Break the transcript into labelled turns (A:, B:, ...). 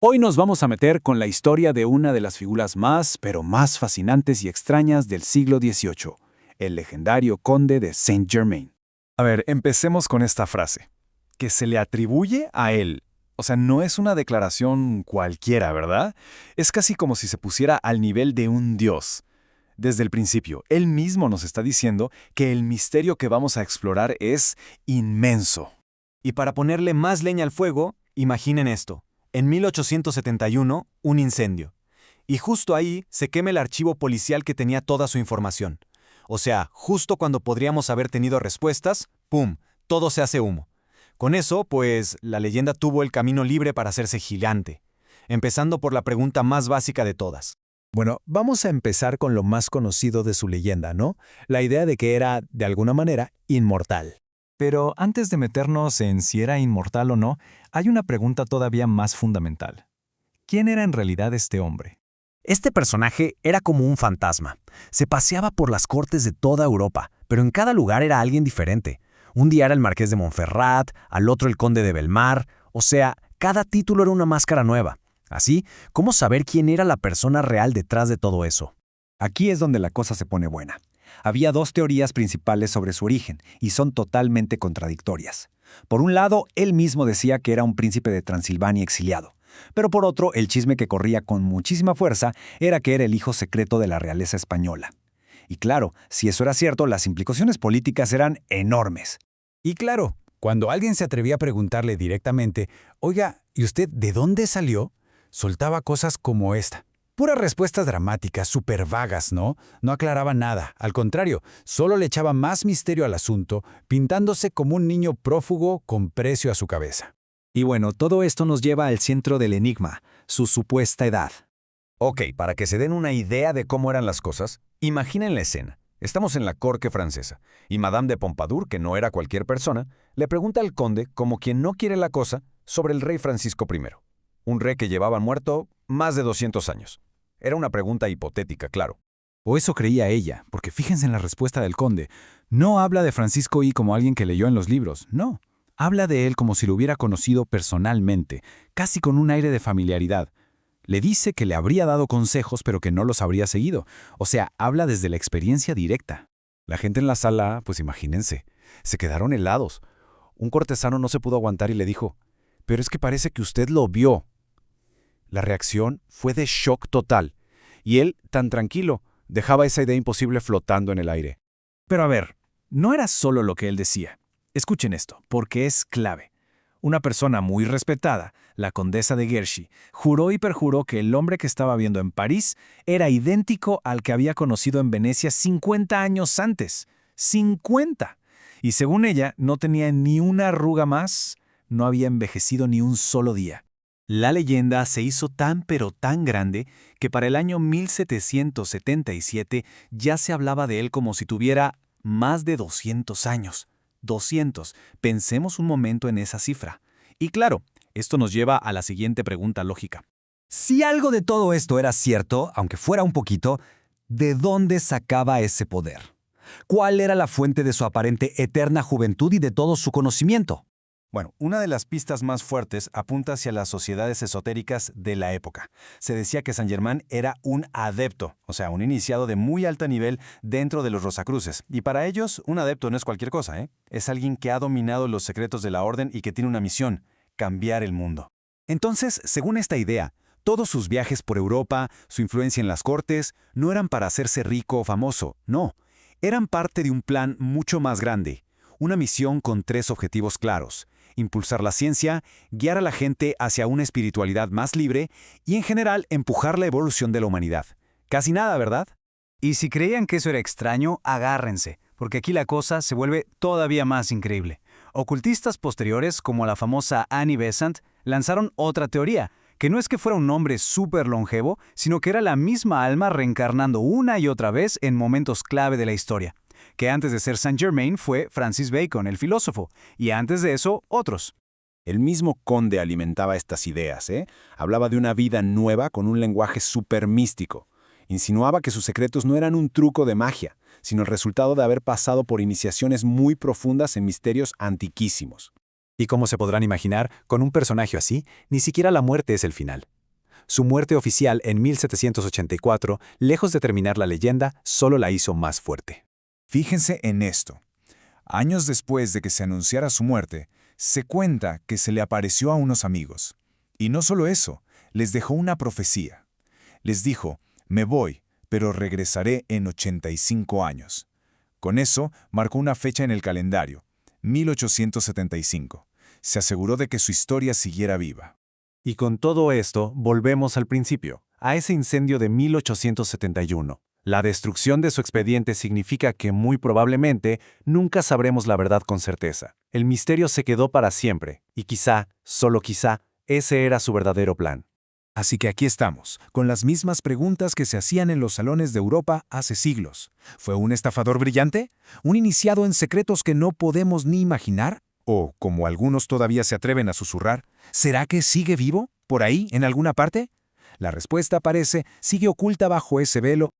A: Hoy nos vamos a meter con la historia de una de las figuras más, pero más fascinantes y extrañas del siglo XVIII, el legendario conde de Saint-Germain.
B: A ver, empecemos con esta frase, que se le atribuye a él. O sea, no es una declaración cualquiera, ¿verdad? Es casi como si se pusiera al nivel de un dios. Desde el principio, él mismo nos está diciendo que el misterio que vamos a explorar es inmenso.
C: Y para ponerle más leña al fuego, imaginen esto. En 1871, un incendio. Y justo ahí se quema el archivo policial que tenía toda su información. O sea, justo cuando podríamos haber tenido respuestas, ¡pum!, todo se hace humo. Con eso, pues, la leyenda tuvo el camino libre para hacerse gigante. Empezando por la pregunta más básica de todas.
D: Bueno, vamos a empezar con lo más conocido de su leyenda, ¿no? La idea de que era, de alguna manera, inmortal.
E: Pero antes de meternos en si era inmortal o no, hay una pregunta todavía más fundamental. ¿Quién era en realidad este hombre?
F: Este personaje era como un fantasma. Se paseaba por las cortes de toda Europa, pero en cada lugar era alguien diferente. Un día era el marqués de Montferrat, al otro el conde de Belmar, o sea, cada título era una máscara nueva. Así, ¿cómo saber quién era la persona real detrás de todo eso?
G: Aquí es donde la cosa se pone buena. Había dos teorías principales sobre su origen, y son totalmente contradictorias. Por un lado, él mismo decía que era un príncipe de Transilvania exiliado. Pero por otro, el chisme que corría con muchísima fuerza era que era el hijo secreto de la realeza española. Y claro, si eso era cierto, las implicaciones políticas eran enormes.
H: Y claro, cuando alguien se atrevía a preguntarle directamente, «Oiga, ¿y usted de dónde salió?», soltaba cosas como esta. Puras respuestas dramáticas, súper vagas, ¿no? No aclaraba nada. Al contrario, solo le echaba más misterio al asunto, pintándose como un niño prófugo con precio a su cabeza.
G: Y bueno, todo esto nos lleva al centro del enigma, su supuesta edad.
I: Ok, para que se den una idea de cómo eran las cosas, imaginen la escena. Estamos en la corte francesa, y Madame de Pompadour, que no era cualquier persona, le pregunta al conde, como quien no quiere la cosa, sobre el rey Francisco I. Un rey que llevaba muerto más de 200 años. Era una pregunta hipotética, claro.
A: O eso creía ella, porque fíjense en la respuesta del conde. No habla de Francisco I como alguien que leyó en los libros, no. Habla de él como si lo hubiera conocido personalmente, casi con un aire de familiaridad. Le dice que le habría dado consejos, pero que no los habría seguido. O sea, habla desde la experiencia directa.
B: La gente en la sala, pues imagínense, se quedaron helados. Un cortesano no se pudo aguantar y le dijo, «Pero es que parece que usted lo vio». La reacción fue de shock total, y él, tan tranquilo, dejaba esa idea imposible flotando en el aire.
D: Pero a ver, no era solo lo que él decía. Escuchen esto, porque es clave. Una persona muy respetada, la condesa de Guerchy, juró y perjuró que el hombre que estaba viendo en París era idéntico al que había conocido en Venecia 50 años antes. ¡50! Y según ella, no tenía ni una arruga más, no había envejecido ni un solo día. La leyenda se hizo tan pero tan grande que para el año 1777 ya se hablaba de él como si tuviera más de 200 años. 200. Pensemos un momento en esa cifra. Y claro, esto nos lleva a la siguiente pregunta lógica.
G: Si algo de todo esto era cierto, aunque fuera un poquito, ¿de dónde sacaba ese poder? ¿Cuál era la fuente de su aparente eterna juventud y de todo su conocimiento?
C: Bueno, una de las pistas más fuertes apunta hacia las sociedades esotéricas de la época. Se decía que Saint-Germain era un adepto, o sea, un iniciado de muy alto nivel dentro de los Rosacruces. Y para ellos, un adepto no es cualquier cosa, ¿eh? Es alguien que ha dominado los secretos de la orden y que tiene una misión: cambiar el mundo.
G: Entonces, según esta idea, todos sus viajes por Europa, su influencia en las cortes, no eran para hacerse rico o famoso, no. Eran parte de un plan mucho más grande. Una misión con 3 objetivos claros: impulsar la ciencia, guiar a la gente hacia una espiritualidad más libre y, en general, empujar la evolución de la humanidad. Casi nada, ¿verdad?
J: Y si creían que eso era extraño, agárrense, porque aquí la cosa se vuelve todavía más increíble. Ocultistas posteriores, como la famosa Annie Besant, lanzaron otra teoría, que no es que fuera un hombre súper longevo, sino que era la misma alma reencarnando una y otra vez en momentos clave de la historia. Que antes de ser Saint-Germain fue Francis Bacon, el filósofo, y antes de eso, otros.
B: El mismo conde alimentaba estas ideas, ¿eh? Hablaba de una vida nueva con un lenguaje súper místico. Insinuaba que sus secretos no eran un truco de magia, sino el resultado de haber pasado por iniciaciones muy profundas en misterios antiquísimos.
F: Y como se podrán imaginar, con un personaje así, ni siquiera la muerte es el final. Su muerte oficial en 1784, lejos de terminar la leyenda, solo la hizo más fuerte.
B: Fíjense en esto. Años después de que se anunciara su muerte, se cuenta que se le apareció a unos amigos. Y no solo eso, les dejó una profecía. Les dijo, me voy, pero regresaré en 85 años. Con eso, marcó una fecha en el calendario, 1875. Se aseguró de que su historia siguiera viva.
C: Y con todo esto, volvemos al principio, a ese incendio de 1871. La destrucción de su expediente significa que muy probablemente nunca sabremos la verdad con certeza. El misterio se quedó para siempre, y quizá, solo quizá, ese era su verdadero plan.
B: Así que aquí estamos, con las mismas preguntas que se hacían en los salones de Europa hace siglos. ¿Fue un estafador brillante? ¿Un iniciado en secretos que no podemos ni imaginar? O, como algunos todavía se atreven a susurrar, ¿será que sigue vivo? ¿Por ahí, en alguna parte? La respuesta parece sigue oculta bajo ese velo